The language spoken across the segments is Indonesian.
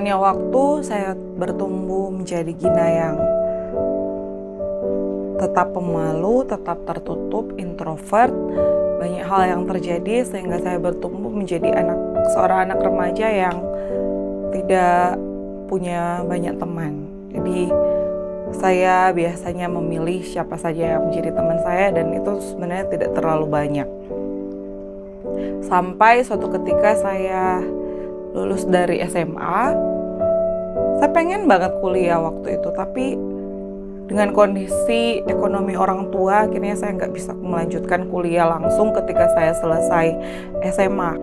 Berjalannya waktu, saya bertumbuh menjadi Gina yang tetap pemalu, tetap tertutup, introvert. Banyak hal yang terjadi sehingga saya bertumbuh menjadi seorang anak remaja yang tidak punya banyak teman. Jadi saya biasanya memilih siapa saja yang menjadi teman saya, dan itu sebenarnya tidak terlalu banyak. Sampai suatu ketika saya lulus dari SMA, saya pengen banget kuliah waktu itu, tapi dengan kondisi ekonomi orang tua, akhirnya saya nggak bisa melanjutkan kuliah langsung ketika saya selesai SMA.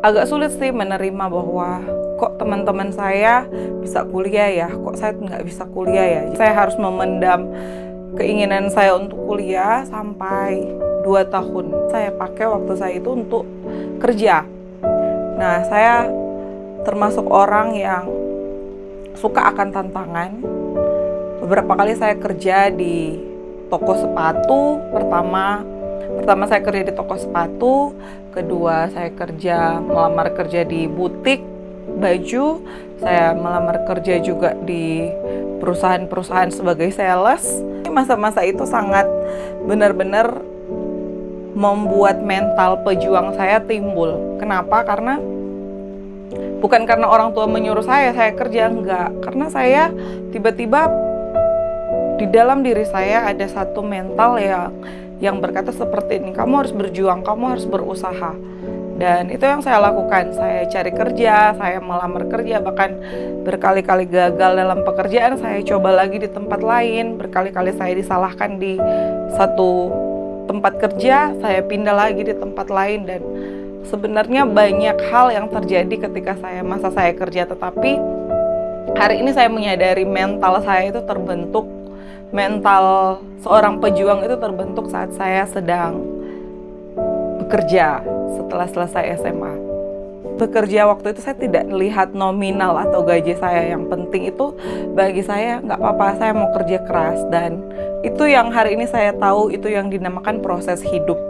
Agak sulit sih menerima bahwa kok teman-teman saya bisa kuliah ya, kok saya nggak bisa kuliah ya. Saya harus memendam keinginan saya untuk kuliah sampai 2 tahun. Saya pakai waktu saya itu untuk kerja. Nah, saya termasuk orang yang suka akan tantangan. Beberapa kali saya kerja di toko sepatu. Pertama saya kerja di toko sepatu, kedua saya melamar kerja di butik baju, saya melamar kerja juga di perusahaan-perusahaan sebagai sales. Masa-masa itu sangat benar-benar membuat mental pejuang saya timbul. Kenapa? Karena bukan karena orang tua menyuruh saya kerja, enggak. Karena saya tiba-tiba di dalam diri saya ada satu mental yang berkata seperti ini, kamu harus berjuang, kamu harus berusaha. Dan itu yang saya lakukan. Saya cari kerja, saya melamar kerja, bahkan berkali-kali gagal dalam pekerjaan. Saya coba lagi di tempat lain, berkali-kali saya disalahkan di satu tempat kerja, saya pindah lagi di tempat lain. Dan sebenarnya banyak hal yang terjadi ketika masa saya kerja. Tetapi hari ini saya menyadari mental saya itu terbentuk, mental seorang pejuang itu terbentuk saat saya sedang bekerja setelah selesai SMA. Bekerja waktu itu saya tidak melihat nominal atau gaji saya. Yang penting itu bagi saya nggak apa-apa, saya mau kerja keras. Dan itu yang hari ini saya tahu, itu yang dinamakan proses hidup.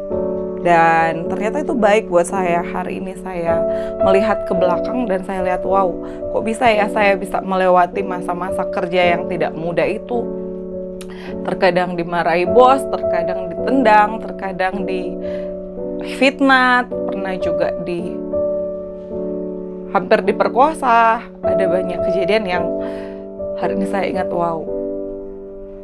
Dan ternyata itu baik buat saya. Hari ini saya melihat ke belakang dan saya lihat, wow, kok bisa ya saya bisa melewati masa-masa kerja yang tidak mudah itu. Terkadang dimarahi bos, terkadang ditendang, terkadang difitnah, pernah juga hampir diperkosa. Ada banyak kejadian yang hari ini saya ingat, wow,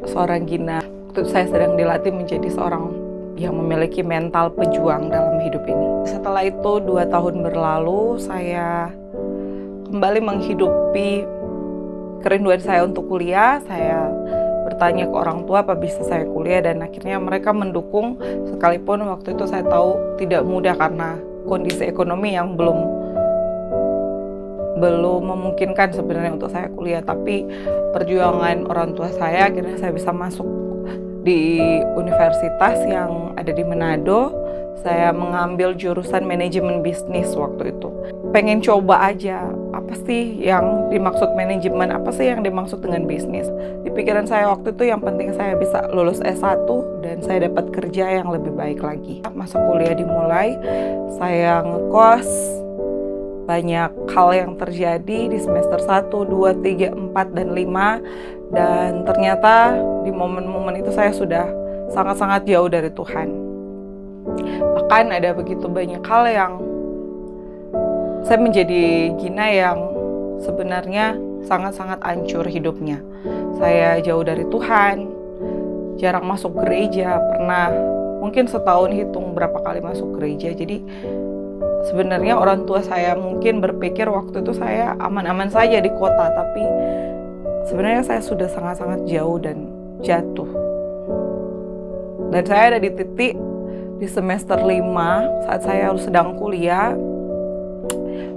seorang Gina, waktu itu saya sedang dilatih menjadi seorang yang memiliki mental pejuang dalam hidup ini. Setelah itu 2 tahun berlalu, saya kembali menghidupi kerinduan saya untuk kuliah. Saya bertanya ke orang tua apa bisa saya kuliah, dan akhirnya mereka mendukung, sekalipun waktu itu saya tahu tidak mudah karena kondisi ekonomi yang belum memungkinkan sebenarnya untuk saya kuliah. Tapi perjuangan orang tua saya, akhirnya saya bisa masuk di universitas yang ada di Manado. Saya mengambil jurusan manajemen bisnis waktu itu. Pengen coba aja, apa sih yang dimaksud manajemen, apa sih yang dimaksud dengan bisnis. Di pikiran saya waktu itu yang penting saya bisa lulus S1 dan saya dapat kerja yang lebih baik lagi. Masa kuliah dimulai, saya ngekos, banyak hal yang terjadi di semester 1, 2, 3, 4, dan 5. Dan ternyata di momen-momen itu saya sudah sangat-sangat jauh dari Tuhan. Bahkan ada begitu banyak hal yang saya menjadi Gina yang sebenarnya sangat-sangat hancur hidupnya. Saya jauh dari Tuhan, jarang masuk gereja, pernah mungkin setahun hitung berapa kali masuk gereja. Jadi sebenarnya orang tua saya mungkin berpikir waktu itu saya aman-aman saja di kota, tapi sebenarnya saya sudah sangat-sangat jauh dan jatuh. Dan saya ada di titik di semester 5 saat saya sedang kuliah.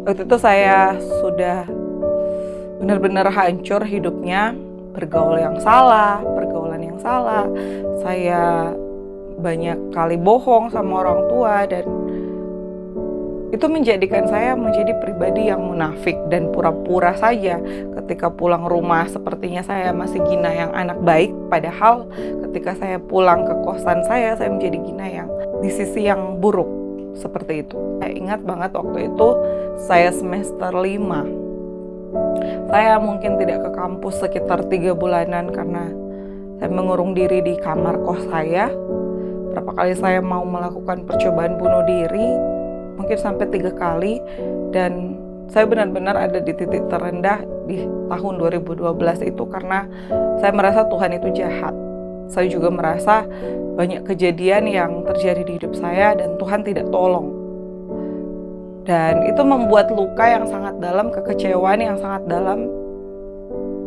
Waktu itu saya sudah benar-benar hancur hidupnya, pergaulan yang salah. Saya banyak kali bohong sama orang tua, dan itu menjadikan saya menjadi pribadi yang munafik dan pura-pura saja. Ketika pulang rumah sepertinya saya masih Gina yang anak baik, padahal ketika saya pulang ke kosan saya menjadi Gina yang di sisi yang buruk, seperti itu. Saya ingat banget waktu itu saya semester 5. Saya mungkin tidak ke kampus sekitar 3 bulanan karena saya mengurung diri di kamar kos saya. Berapa kali saya mau melakukan percobaan bunuh diri, mungkin sampai 3 kali, dan saya benar-benar ada di titik terendah di tahun 2012 itu karena saya merasa Tuhan itu jahat. Saya juga merasa banyak kejadian yang terjadi di hidup saya dan Tuhan tidak tolong. Dan itu membuat luka yang sangat dalam, kekecewaan yang sangat dalam.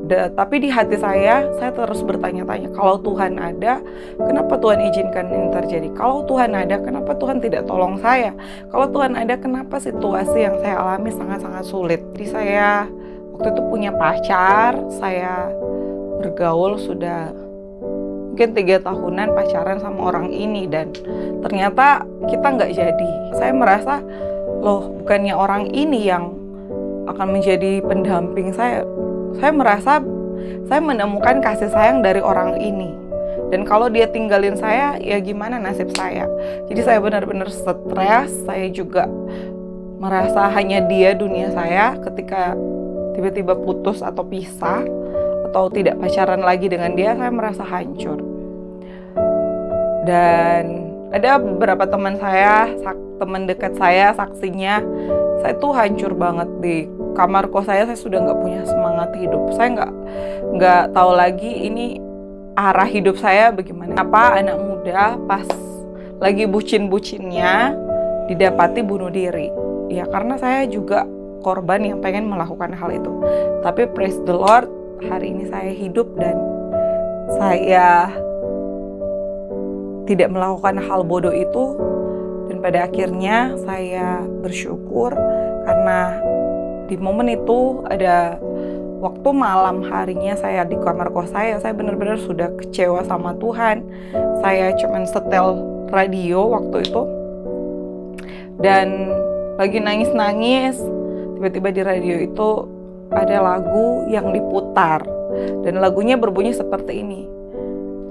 Tapi di hati saya terus bertanya-tanya, kalau Tuhan ada, kenapa Tuhan izinkan ini terjadi? Kalau Tuhan ada, kenapa Tuhan tidak tolong saya? Kalau Tuhan ada, kenapa situasi yang saya alami sangat-sangat sulit? Jadi saya waktu itu punya pacar, saya bergaul sudah mungkin 3 tahunan pacaran sama orang ini, dan ternyata kita nggak jadi. Saya merasa, loh, bukannya orang ini yang akan menjadi pendamping saya. Saya merasa saya menemukan kasih sayang dari orang ini. Dan kalau dia tinggalin saya, ya gimana nasib saya? Jadi saya benar-benar stres. Saya juga merasa hanya dia dunia saya. Ketika tiba-tiba putus atau pisah, atau tidak pacaran lagi dengan dia, saya merasa hancur. Dan ada beberapa teman saya, teman dekat saya, saksinya, saya tuh hancur banget. Di kamar kos saya sudah nggak punya semangat hidup. Saya nggak tahu lagi ini arah hidup saya bagaimana. Apa anak muda pas lagi bucin-bucinnya didapati bunuh diri? Ya karena saya juga korban yang pengen melakukan hal itu. Tapi praise the Lord, hari ini saya hidup dan saya tidak melakukan hal bodoh itu. Dan pada akhirnya saya bersyukur karena di momen itu ada waktu malam harinya saya di kamar kos saya benar-benar sudah kecewa sama Tuhan. Saya cuman setel radio waktu itu dan lagi nangis-nangis, tiba-tiba di radio itu ada lagu yang diputar dan lagunya berbunyi seperti ini.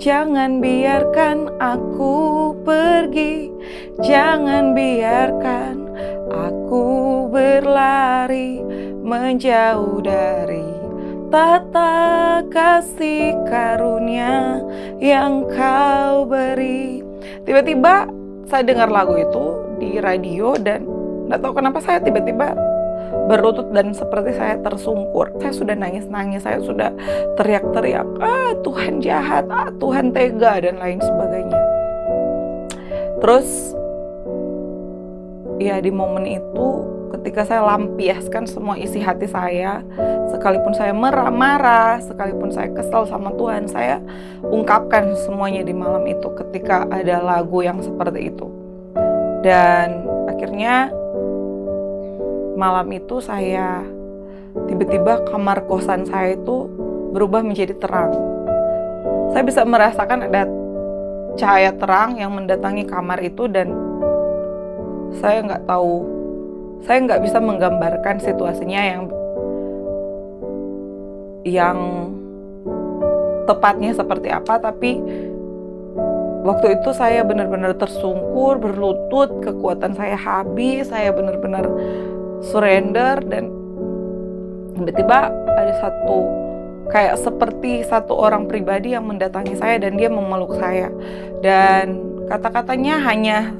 Jangan biarkan aku pergi, jangan biarkan aku berlari menjauh dari tata kasih karunia yang kau beri. Tiba-tiba saya dengar lagu itu di radio dan gak tahu kenapa saya tiba-tiba berlutut dan seperti saya tersungkur. Saya sudah nangis-nangis, saya sudah teriak-teriak, Tuhan jahat, Tuhan tega, dan lain sebagainya. Terus ya di momen itu ketika saya lampiaskan semua isi hati saya, sekalipun saya marah, sekalipun saya kesal sama Tuhan, saya ungkapkan semuanya di malam itu ketika ada lagu yang seperti itu. Dan akhirnya malam itu saya tiba-tiba kamar kosan saya itu berubah menjadi terang. Saya bisa merasakan ada cahaya terang yang mendatangi kamar itu dan saya nggak bisa menggambarkan situasinya yang tepatnya seperti apa, tapi waktu itu saya benar-benar tersungkur, berlutut, kekuatan saya habis, saya benar-benar surrender, dan tiba-tiba ada kayak seperti satu orang pribadi yang mendatangi saya dan dia memeluk saya, dan kata-katanya hanya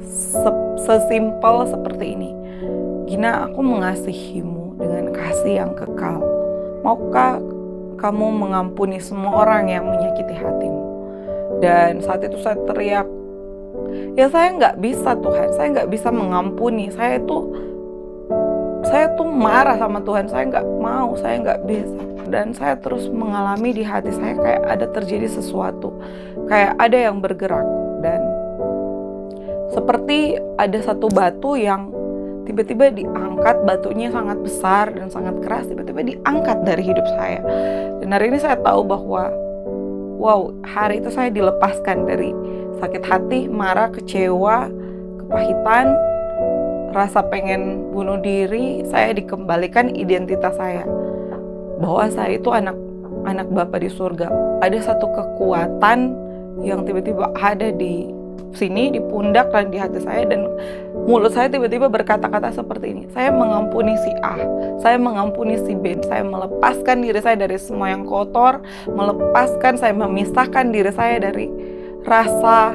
sesimpel seperti ini. Gina, aku mengasihimu dengan kasih yang kekal. Maukah kamu mengampuni semua orang yang menyakiti hatimu? Dan saat itu saya teriak, ya saya nggak bisa Tuhan, saya nggak bisa mengampuni. Saya tuh marah sama Tuhan, saya nggak mau, saya nggak bisa. Dan saya terus mengalami di hati saya kayak ada terjadi sesuatu, kayak ada yang bergerak, dan seperti ada satu batu yang tiba-tiba diangkat, batunya sangat besar dan sangat keras, tiba-tiba diangkat dari hidup saya. Dan hari ini saya tahu bahwa wow, hari itu saya dilepaskan dari sakit hati, marah, kecewa, kepahitan, rasa pengen bunuh diri. Saya dikembalikan identitas saya, bahwa saya itu anak Bapa di surga. Ada satu kekuatan yang tiba-tiba ada di sini, di pundak dan di hati saya, dan mulut saya tiba-tiba berkata-kata seperti ini, saya mengampuni si A, saya mengampuni si B, saya melepaskan diri saya dari semua yang kotor, saya memisahkan diri saya dari rasa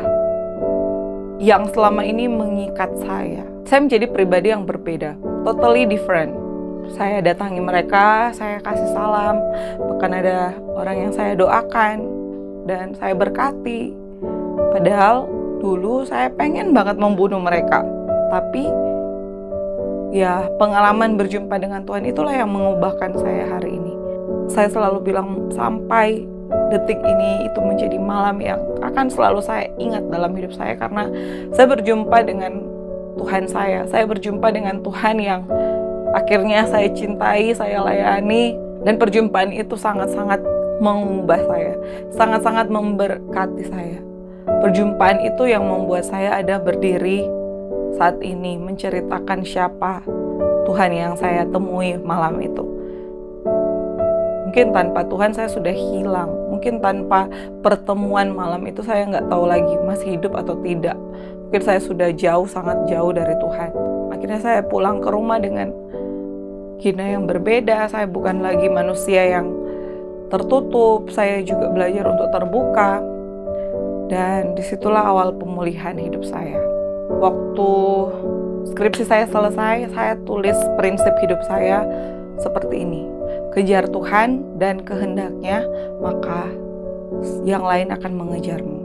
yang selama ini mengikat saya. Saya menjadi pribadi yang berbeda, totally different. Saya datangi mereka, saya kasih salam, bahkan ada orang yang saya doakan dan saya berkati. Padahal dulu saya pengen banget membunuh mereka. Tapi ya pengalaman berjumpa dengan Tuhan itulah yang mengubahkan saya hari ini. Saya selalu bilang sampai detik ini itu menjadi malam yang akan selalu saya ingat dalam hidup saya, karena saya berjumpa dengan Tuhan saya berjumpa dengan Tuhan yang akhirnya saya cintai, saya layani, dan perjumpaan itu sangat-sangat mengubah saya, sangat-sangat memberkati saya. Perjumpaan itu yang membuat saya ada berdiri saat ini menceritakan siapa Tuhan yang saya temui malam itu. Mungkin tanpa Tuhan saya sudah hilang. Mungkin tanpa pertemuan malam itu saya nggak tahu lagi masih hidup atau tidak. Mungkin saya sudah jauh, sangat jauh dari Tuhan. Akhirnya saya pulang ke rumah dengan Gina yang berbeda. Saya bukan lagi manusia yang tertutup. Saya juga belajar untuk terbuka. Dan disitulah awal pemulihan hidup saya. Waktu skripsi saya selesai, saya tulis prinsip hidup saya seperti ini. Kejar Tuhan dan kehendaknya, maka yang lain akan mengejarmu.